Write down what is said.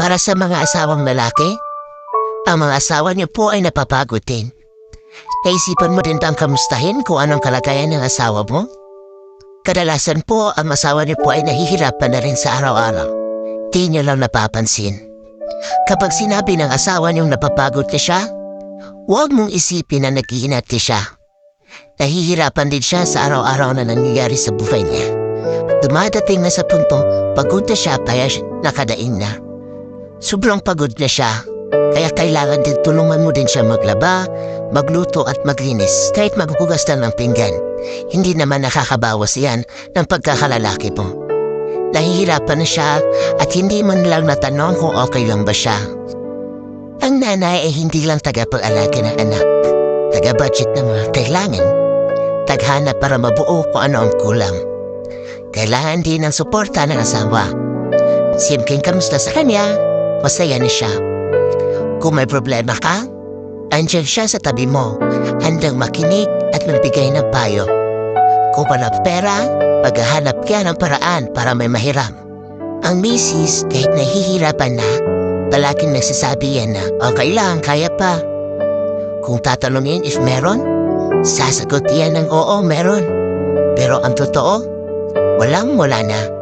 Para sa mga asawang lalaki, ang mga asawa niyo po ay napapagod din. Naisipan mo din bang kamustahin kung anong kalagayan ng asawa mo? Kadalasan po ang asawa niyo po ay nahihirapan na rin sa araw-araw. Di niyo lang napapansin. Kapag sinabi ng asawa niyong napapagod na siya, huwag mong isipin na naghihinati siya. Nahihirapan din siya sa araw-araw na nangyayari sa buhay niya. Dumadating na sa punto, pagod na siya kaya nakadaing na. Sobrang pagod na siya, kaya kailangan din tulungan mo din siya maglaba, magluto at maglinis kahit maghugas lang ng pinggan. Hindi naman nakakabawas yan ng pagkakalalaki mo. Nahihirapan na siya at hindi man lang natanong kung okay lang ba siya. Ang nanay ay hindi lang tagapag-alaga ng anak, taga-budget ng mga kailangan, taghanap para mabuo kung ano ang kulang. Kailangan din ng suporta ng asawa. Simpleng kamusta sa kanya, masaya na siya. Kung may problema ka, andyan siya sa tabi mo, handang makinig at magbigay ng payo. Kung wala pera, maghahanap ka ng paraan para may mahiram. Ang misis, kahit nahihirapan na, palaging nagsasabi yan na okay lang, kaya pa. Kung tatanungin if meron, sasagot yan ng oo, meron. Pero ang totoo, wala na.